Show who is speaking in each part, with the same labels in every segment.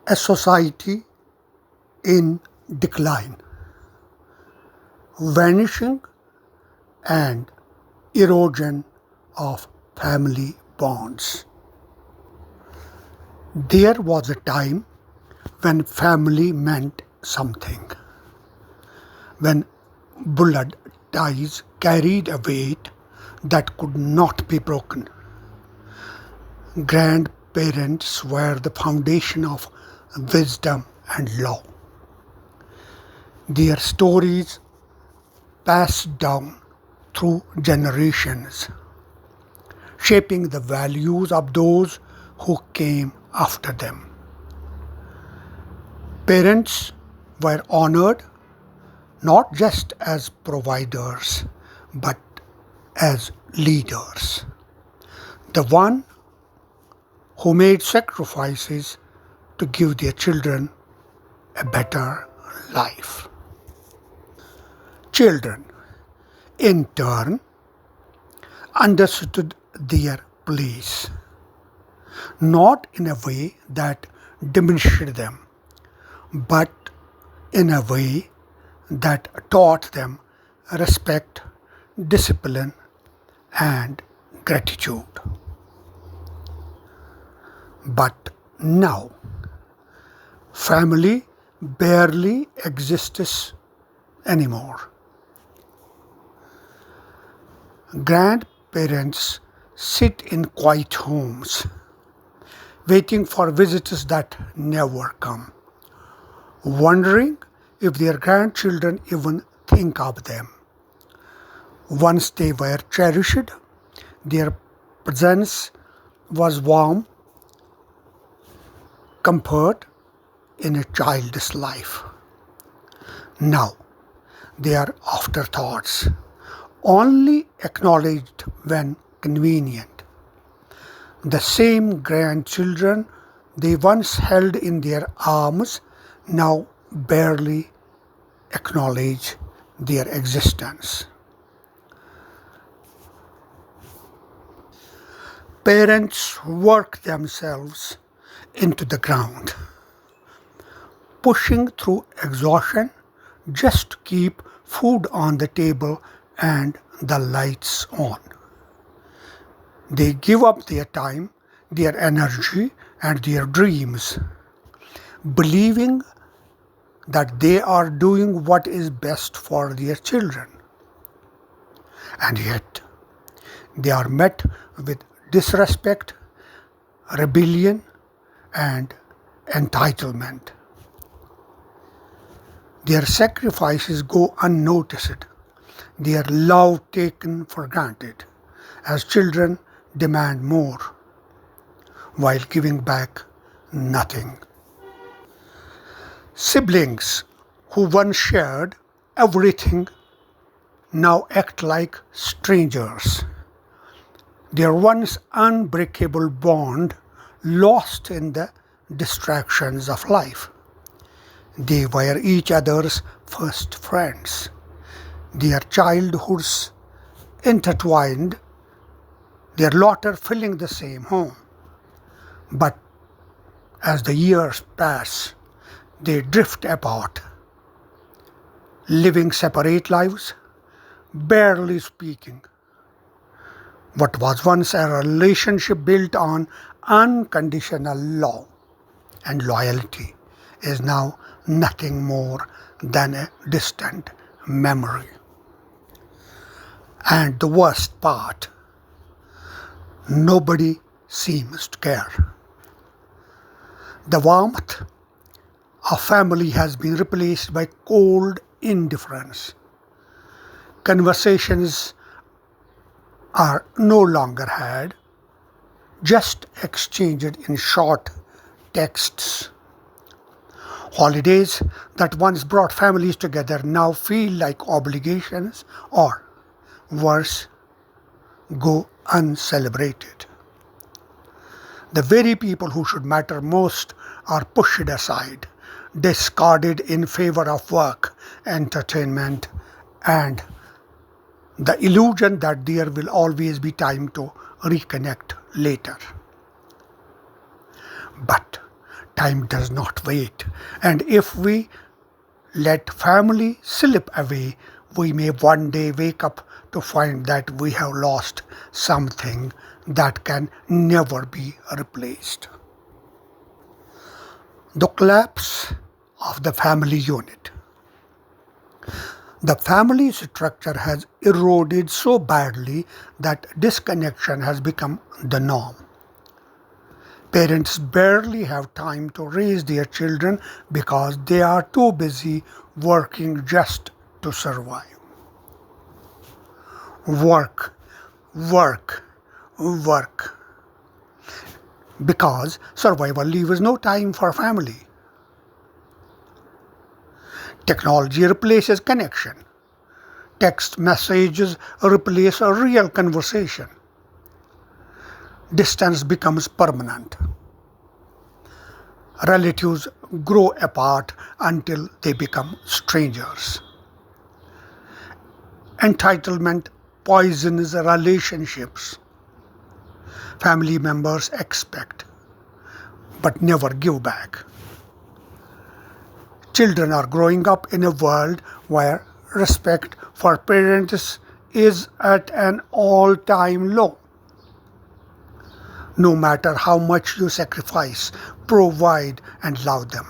Speaker 1: A society in decline, vanishing and erosion of family bonds. There was a time when family meant something, when blood ties carried a weight that could not be broken. Grandparents were the foundation of wisdom and law. Their stories passed down through generations, shaping the values of those who came after them. Parents were honored not just as providers but as leaders. The one who made sacrifices to give their children a better life. Children, in turn, understood their place, not in a way that diminished them, but in a way that taught them respect, discipline, and gratitude. But now, family barely exists anymore. Grandparents sit in quiet homes, waiting for visitors that never come, wondering if their grandchildren even think of them. Once they were cherished, their presence was warm comfort in a child's life. Now they are afterthoughts, only acknowledged when convenient. The same grandchildren they once held in their arms now barely acknowledge their existence. Parents work themselves into the ground, pushing through exhaustion just to keep food on the table and the lights on. They give up their time, their energy, and their dreams, believing that they are doing what is best for their children. And yet, they are met with disrespect, rebellion, and entitlement. Their sacrifices go unnoticed, their love taken for granted, as children demand more, while giving back nothing. Siblings who once shared everything now act like strangers. Their once unbreakable bond lost in the distractions of life. They were each other's first friends, their childhoods intertwined, their laughter filling the same home. But as the years pass, they drift apart, living separate lives, barely speaking. What was once a relationship built on unconditional love and loyalty is now nothing more than a distant memory. And the worst part, nobody seems to care. The warmth of family has been replaced by cold indifference. Conversations are no longer had, just exchanged in short texts. Holidays that once brought families together now feel like obligations or, worse, go uncelebrated. The very people who should matter most are pushed aside, discarded in favor of work, entertainment, and the illusion that there will always be time to reconnect later. But Time does not wait, and if we let family slip away, we may one day wake up to find that we have lost something that can never be replaced. The collapse of the family unit. The family structure has eroded so badly that disconnection has become the norm. Parents barely have time to raise their children because they are too busy working just to survive. Work, work, work. Because survival leaves no time for family. Technology replaces connection. Text messages replace a real conversation. Distance becomes permanent. Relatives grow apart until they become strangers. Entitlement poisons relationships. Family members expect but never give back. Children are growing up in a world where respect for parents is at an all-time low. No matter how much you sacrifice, provide, and love them,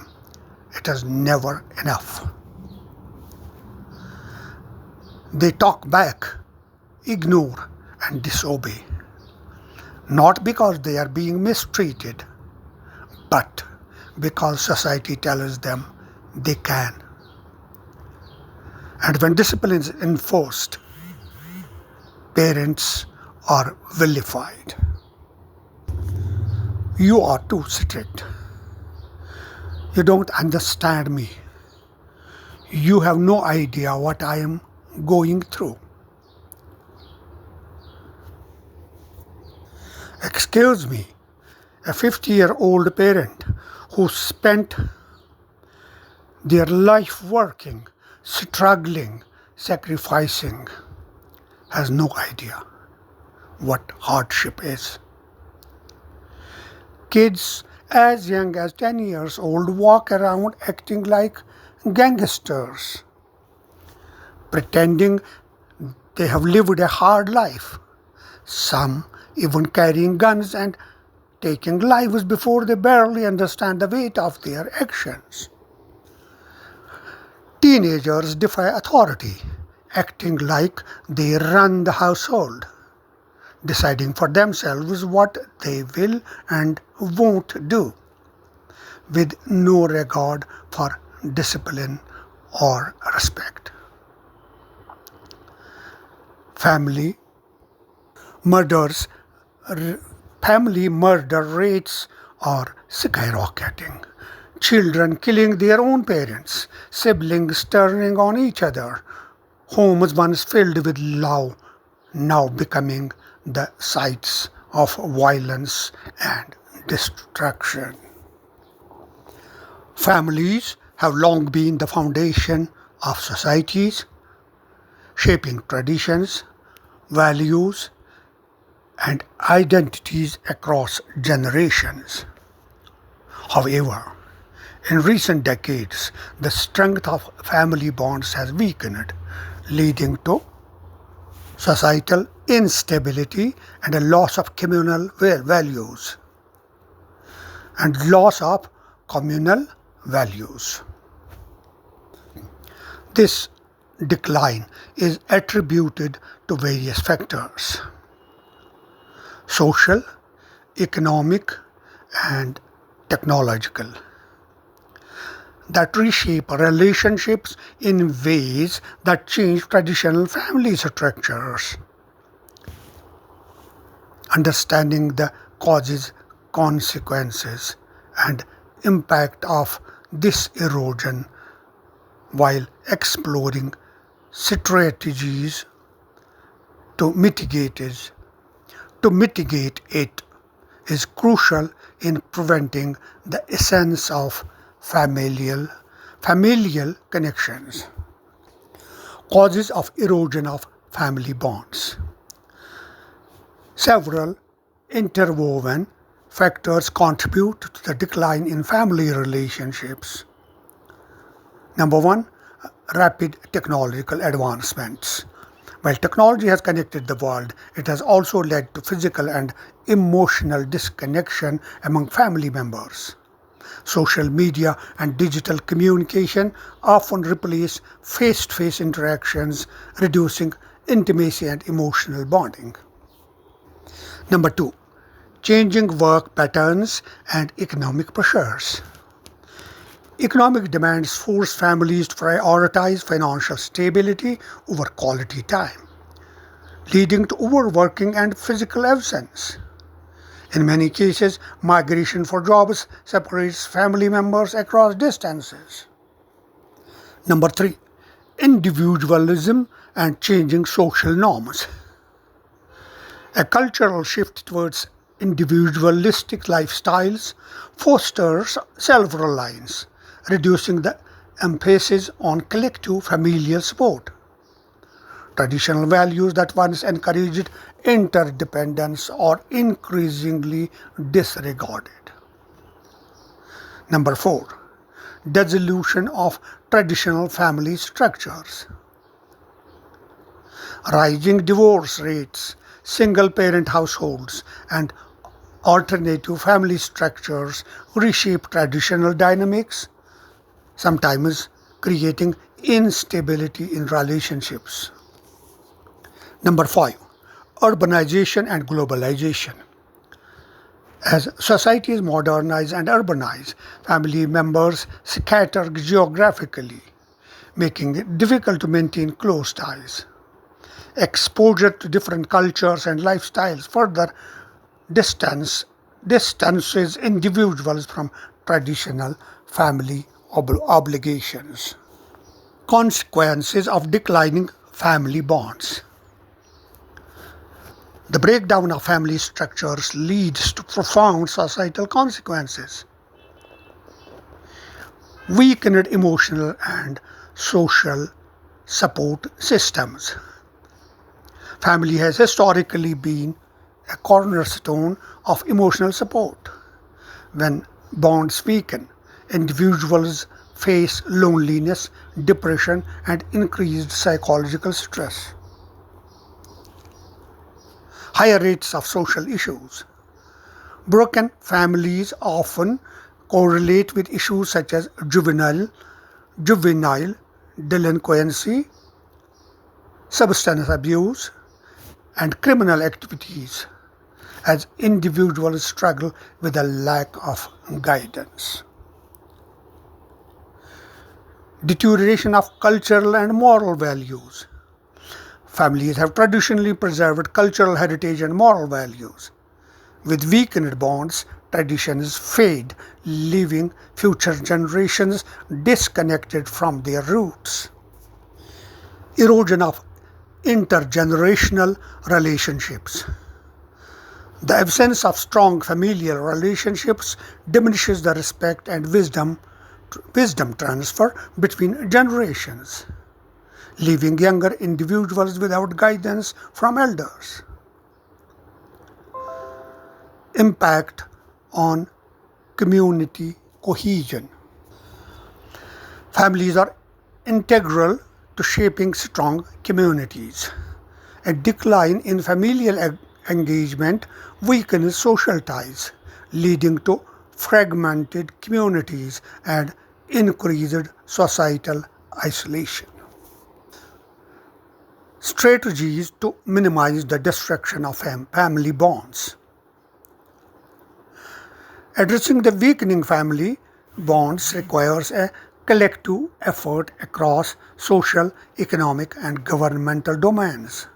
Speaker 1: it is never enough. They talk back, ignore, and disobey, not because they are being mistreated, but because society tells them they can. And when discipline is enforced, parents are vilified. You are too strict. You don't understand me. You have no idea what I am going through. Excuse me, a 50-year-old parent who spent their life working, struggling, sacrificing, has no idea what hardship is. Kids as young as 10 years old walk around acting like gangsters, pretending they have lived a hard life, some even carrying guns and taking lives before they barely understand the weight of their actions. Teenagers defy authority, acting like they run the household, deciding for themselves what they will and won't do, with no regard for discipline or respect. Family murder rates are skyrocketing. Children killing their own parents, siblings turning on each other, homes once filled with love now becoming the sites of violence and destruction. Families have long been the foundation of societies, shaping traditions, values, and identities across generations. However, in recent decades, the strength of family bonds has weakened, leading to societal instability and a loss of communal values and loss of communal values. This decline is attributed to various factors: social, economic, and technological, that reshape relationships in ways that change traditional family structures. Understanding the causes, consequences, and impact of this erosion while exploring strategies to mitigate it is crucial in preventing the essence of familial connections. Causes of erosion of family bonds. Several interwoven factors contribute to the decline in family relationships? Number one, rapid technological advancements. While technology has connected the world, it has also led to physical and emotional disconnection among family members. Social media and digital communication often replace face-to-face interactions, reducing intimacy and emotional bonding. Number two, changing work patterns and economic pressures. Economic demands force families to prioritize financial stability over quality time, leading to overworking and physical absence. In many cases, migration for jobs separates family members across distances. Number three, individualism and changing social norms. A cultural shift towards individualistic lifestyles fosters self-reliance, reducing the emphasis on collective familial support. Traditional values that once encouraged interdependence are increasingly disregarded. Number four, dissolution of traditional family structures. Rising divorce rates, single-parent households, and alternative family structures reshape traditional dynamics, sometimes creating instability in relationships. Number five, urbanization and globalization. As societies modernize and urbanize, family members scatter geographically, making it difficult to maintain close ties. Exposure to different cultures and lifestyles further distances individuals from traditional family obligations. Consequences of declining family bonds. The breakdown of family structures leads to profound societal consequences. Weakened emotional and social support systems. Family has historically been a cornerstone of emotional support. When bonds weaken, individuals face loneliness, depression, and increased psychological stress. Higher rates of social issues. Broken families often correlate with issues such as juvenile delinquency, substance abuse, and criminal activities, as individuals struggle with a lack of guidance. Deterioration of cultural and moral values. Families have traditionally preserved cultural heritage and moral values. With weakened bonds, traditions fade, leaving future generations disconnected from their roots. Erosion of intergenerational relationships. The absence of strong familial relationships diminishes the respect and wisdom transfer between generations, leaving younger individuals without guidance from elders. Impact on community cohesion. Families are integral to shaping strong communities. A decline in familial engagement weakens social ties, leading to fragmented communities and increased societal isolation. Strategies to minimize the destruction of family bonds. Addressing the weakening family bonds requires a collective effort across social, economic, and governmental domains.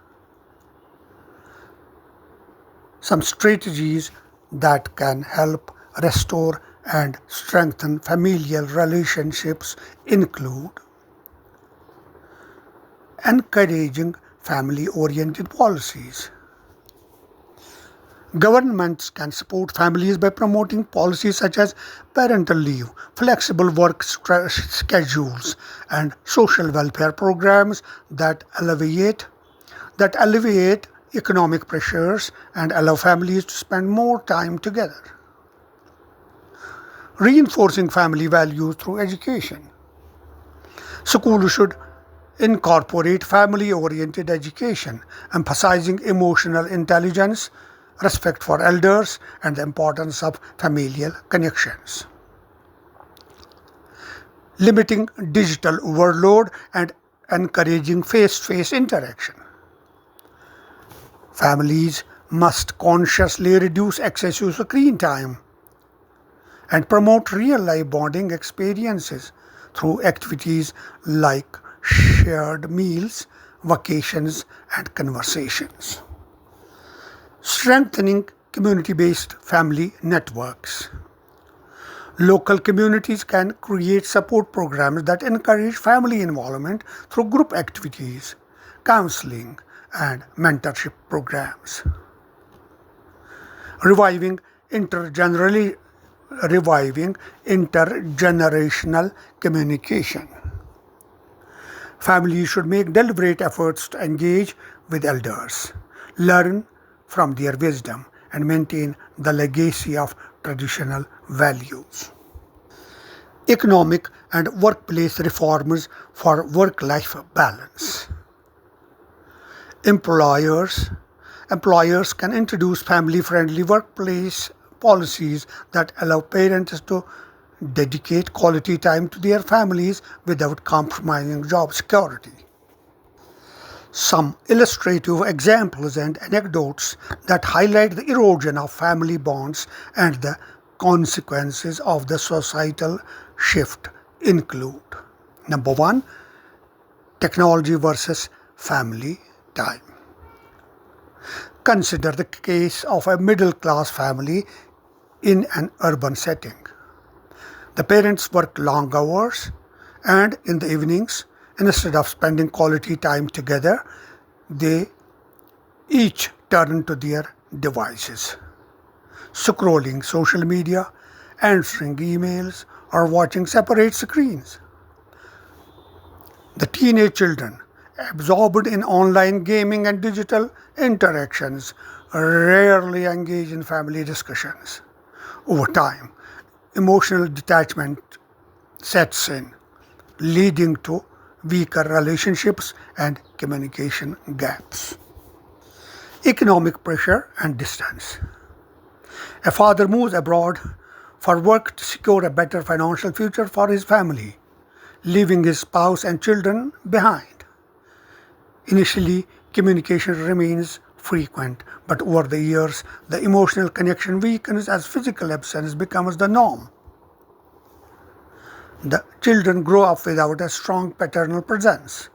Speaker 1: Some strategies that can help restore and strengthen familial relationships include encouraging family-oriented policies. Governments can support families by promoting policies such as parental leave, flexible work schedules, and social welfare programs that alleviate economic pressures and allow families to spend more time together. Reinforcing family values through education. Schools should incorporate family-oriented education, emphasizing emotional intelligence, respect for elders, and the importance of familial connections. Limiting digital overload and encouraging face-to-face interaction. Families must consciously reduce excessive screen time and promote real-life bonding experiences through activities like shared meals, vacations, and conversations. Strengthening community-based family networks. Local communities can create support programs that encourage family involvement through group activities, counseling, and mentorship programs. Reviving intergenerational communication. Families should make deliberate efforts to engage with elders, learn from their wisdom, and maintain the legacy of traditional values. Economic and workplace reforms for work-life balance. Employers can introduce family-friendly workplace policies that allow parents to dedicate quality time to their families without compromising job security. Some illustrative examples and anecdotes that highlight the erosion of family bonds and the consequences of the societal shift include: Number 1, technology versus family time. Consider the case of a middle-class family in an urban setting. The parents work long hours, and in the evenings, instead of spending quality time together, they each turn to their devices, scrolling social media, answering emails, or watching separate screens. The teenage children, absorbed in online gaming and digital interactions, rarely engage in family discussions. Over time, emotional detachment sets in, leading to weaker relationships and communication gaps. Economic pressure and distance. A father moves abroad for work to secure a better financial future for his family, leaving his spouse and children behind. Initially, communication remains frequent, but over the years, the emotional connection weakens as physical absence becomes the norm. The children grow up without a strong paternal presence,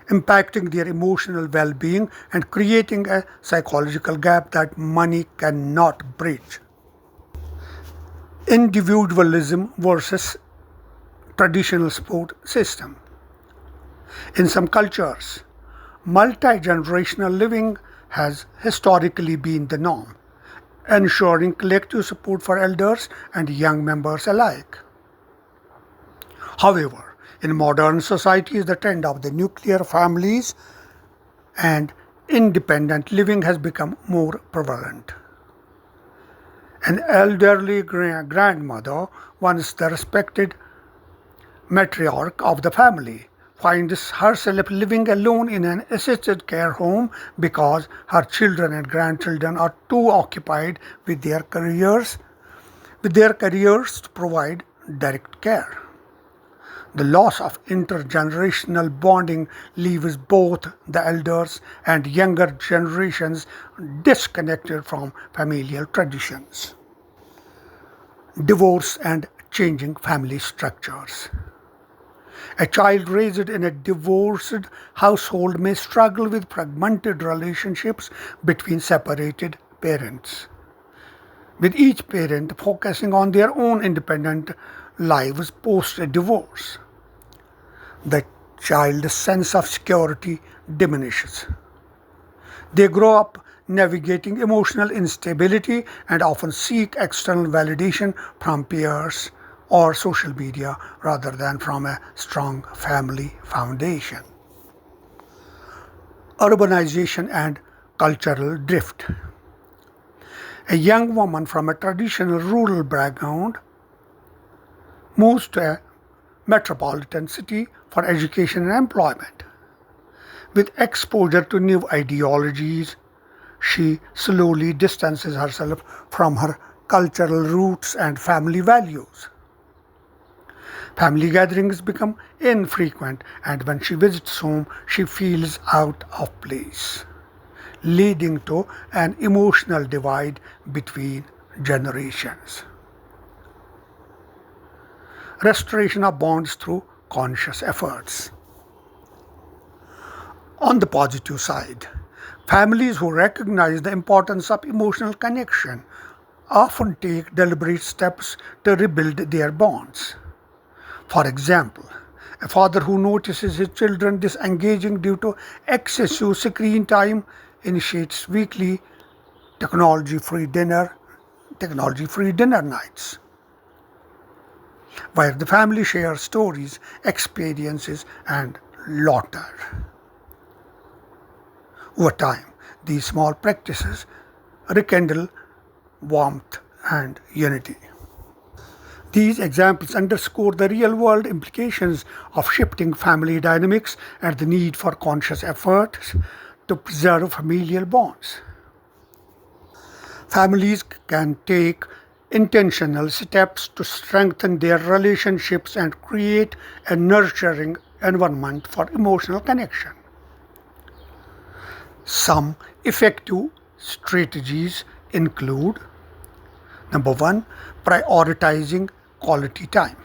Speaker 1: impacting their emotional well-being and creating a psychological gap that money cannot bridge. Individualism versus traditional support system. In some cultures, multi-generational living has historically been the norm, ensuring collective support for elders and young members alike. However, in modern societies, the trend of the nuclear families and independent living has become more prevalent. An elderly grandmother, once the respected matriarch of the family, finds herself living alone in an assisted care home because her children and grandchildren are too occupied with their careers to provide direct care. The loss of intergenerational bonding leaves both the elders and younger generations disconnected from familial traditions. Divorce and changing family structures. A child raised in a divorced household may struggle with fragmented relationships between separated parents, with each parent focusing on their own independent lives post-divorce. The child's sense of security diminishes. They grow up navigating emotional instability and often seek external validation from peers or social media rather than from a strong family foundation. Urbanization and cultural drift. A young woman from a traditional rural background moves to a metropolitan city for education and employment. With exposure to new ideologies, she slowly distances herself from her cultural roots and family values. Family gatherings become infrequent, and when she visits home, she feels out of place, leading to an emotional divide between generations. Restoration of bonds through conscious efforts. On the positive side, families who recognize the importance of emotional connection often take deliberate steps to rebuild their bonds. For example, a father who notices his children disengaging due to excessive screen time initiates weekly technology-free dinner nights, where the family shares stories, experiences, and laughter. Over time, these small practices rekindle warmth and unity. These examples underscore the real-world implications of shifting family dynamics and the need for conscious efforts to preserve familial bonds. Families can take intentional steps to strengthen their relationships and create a nurturing environment for emotional connection. Some effective strategies include: number one, prioritizing quality time.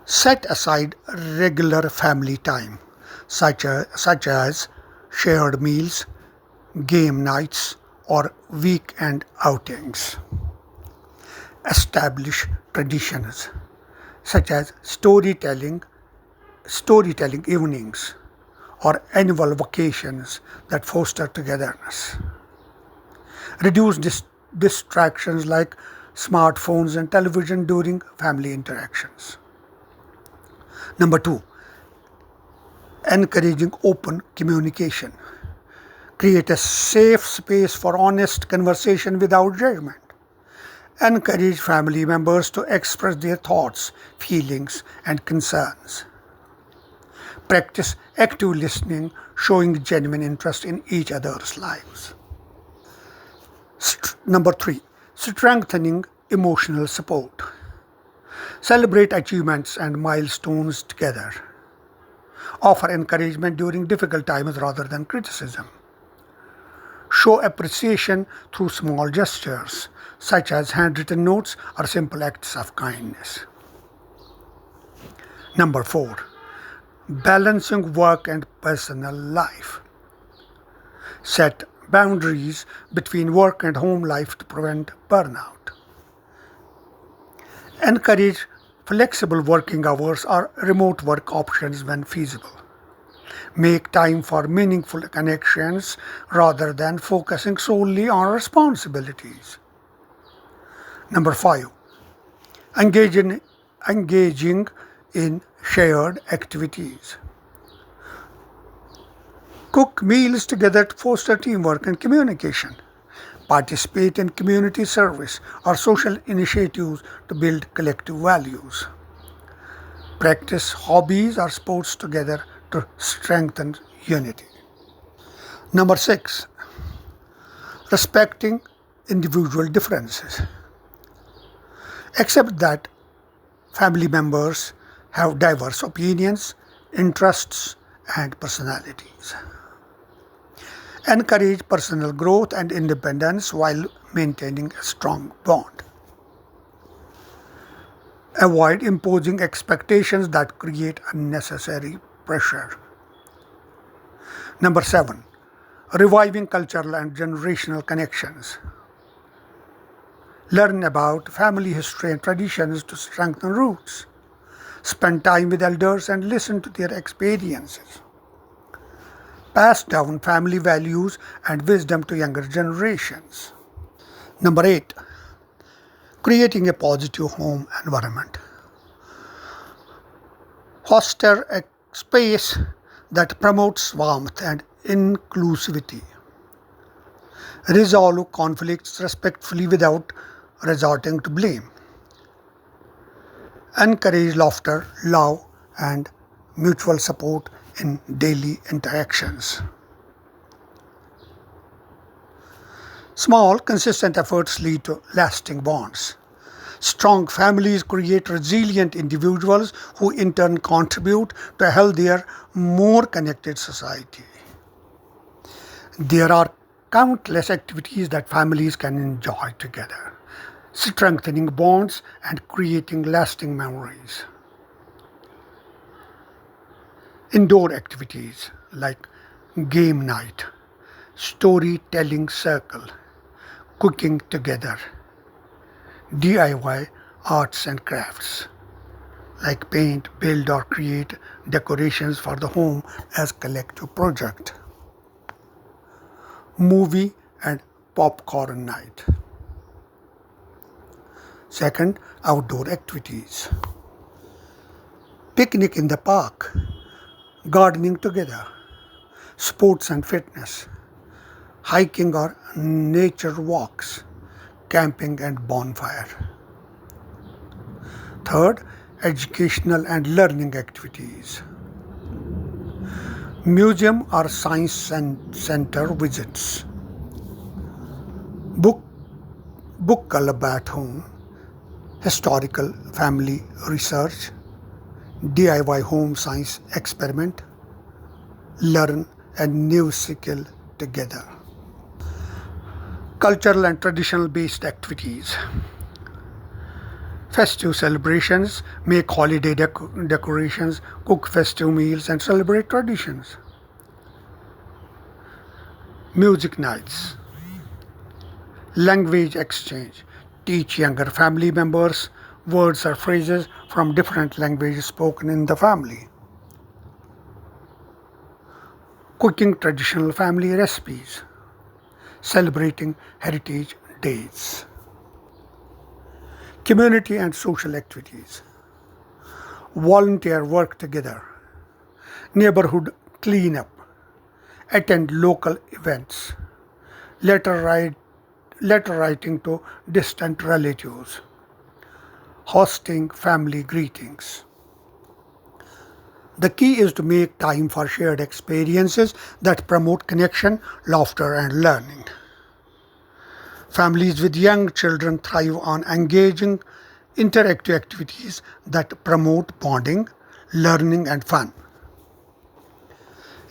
Speaker 1: Set aside regular family time, such as shared meals, game nights, or weekend outings. Establish traditions, such as storytelling evenings, or annual vacations that foster togetherness. Reduce distractions like smartphones and television during family interactions. Number two, encouraging open communication. Create a safe space for honest conversation without judgment. Encourage family members to express their thoughts, feelings, and concerns. Practice active listening, showing genuine interest in each other's lives. Number three, strengthening emotional support. Celebrate achievements and milestones together. Offer encouragement during difficult times rather than criticism. Show appreciation through small gestures, such as handwritten notes or simple acts of kindness. Number four, balancing work and personal life. Set boundaries between work and home life to prevent burnout. Encourage flexible working hours or remote work options when feasible. Make time for meaningful connections rather than focusing solely on responsibilities. Number five, engaging in shared activities. Cook meals together to foster teamwork and communication. Participate in community service or social initiatives to build collective values. Practice hobbies or sports together to strengthen unity. Number six, respecting individual differences. Accept that family members have diverse opinions, interests, and personalities. Encourage personal growth and independence while maintaining a strong bond. Avoid imposing expectations that create unnecessary pressure. Number seven, reviving cultural and generational connections. Learn about family history and traditions to strengthen roots. Spend time with elders and listen to their experiences. Pass down family values and wisdom to younger generations. Number eight, creating a positive home environment. Foster a space that promotes warmth and inclusivity. Resolve conflicts respectfully without resorting to blame. Encourage laughter, love, and mutual support in daily interactions. Small, consistent efforts lead to lasting bonds. Strong families create resilient individuals who in turn contribute to a healthier, more connected society. There are countless activities that families can enjoy together, strengthening bonds and creating lasting memories. Indoor activities like game night, storytelling circle, cooking together, DIY arts and crafts like paint, build or create decorations for the home as collective project. Movie and popcorn night. Second, outdoor activities. Picnic in the park, gardening together, sports and fitness, hiking or nature walks, camping and bonfire. Third, educational and learning activities. Museum or science center visits. Book club at home, historical family research, DIY home science experiment, learn a new skill together. Cultural and traditional based activities. Festive celebrations, make holiday decorations, cook festive meals and celebrate traditions. Music nights. Language exchange. Teach younger family members words or phrases from different languages spoken in the family. Cooking traditional family recipes. Celebrating heritage days. Community and social activities. Volunteer work together. Neighborhood cleanup. Attend local events. Letter writing to distant relatives. Hosting family greetings. The key is to make time for shared experiences that promote connection, laughter, and learning. Families with young children thrive on engaging, interactive activities that promote bonding, learning, and fun.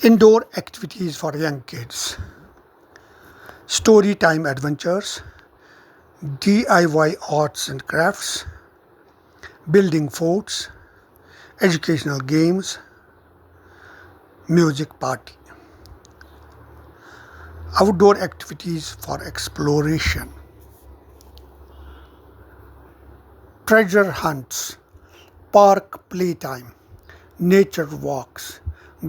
Speaker 1: Indoor activities for young kids. Story time adventures, DIY arts and crafts, building forts, educational games, music party. Outdoor activities for exploration. Treasure hunts, park playtime, nature walks,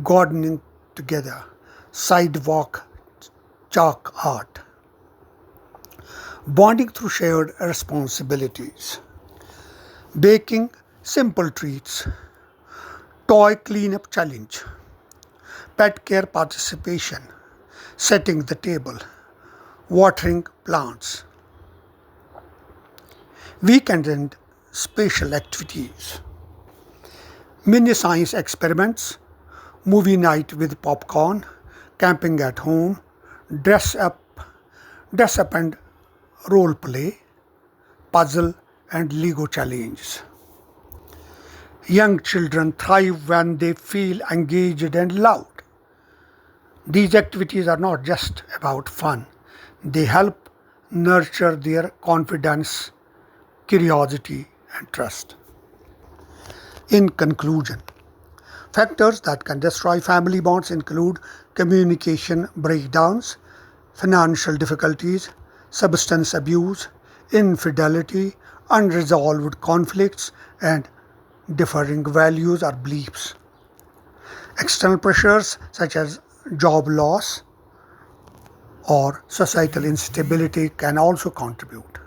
Speaker 1: gardening together, sidewalk chalk art. Bonding through shared responsibilities. Baking simple treats, toy cleanup challenge, pet care participation, setting the table, watering plants. Weekend and special activities. Mini science experiments, movie night with popcorn, camping at home, dress up and role play, puzzle and Lego challenges. Young children thrive when they feel engaged and loved. These activities are not just about fun, they help nurture their confidence, curiosity, and trust. In conclusion, factors that can destroy family bonds include communication breakdowns, financial difficulties, substance abuse, infidelity, unresolved conflicts, and differing values or beliefs. External pressures such as job loss or societal instability can also contribute.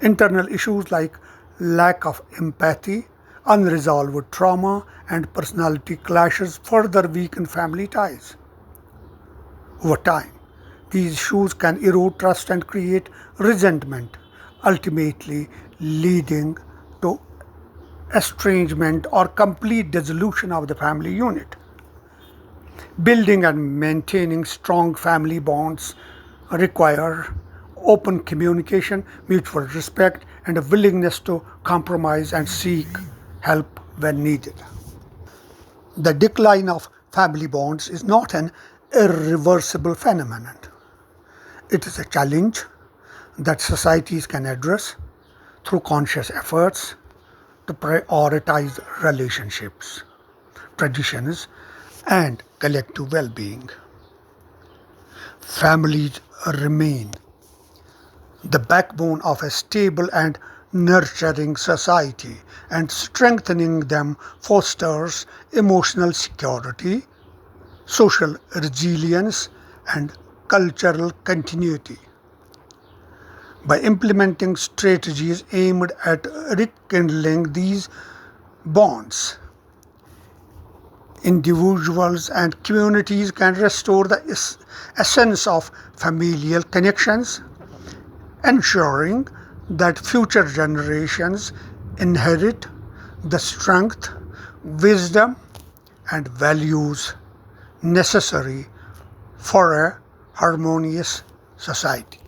Speaker 1: Internal issues like lack of empathy, unresolved trauma, and personality clashes further weaken family ties. Over time, these issues can erode trust and create resentment, ultimately leading to estrangement or complete dissolution of the family unit. Building and maintaining strong family bonds require open communication, mutual respect, and a willingness to compromise and seek help when needed. The decline of family bonds is not an irreversible phenomenon. It is a challenge that societies can address through conscious efforts to prioritize relationships, traditions, and collective well-being. Families remain the backbone of a stable and nurturing society, and strengthening them fosters emotional security, social resilience, and cultural continuity. By implementing strategies aimed at rekindling these bonds, individuals and communities can restore the essence of familial connections, ensuring that future generations inherit the strength, wisdom, and values necessary for a harmonious society.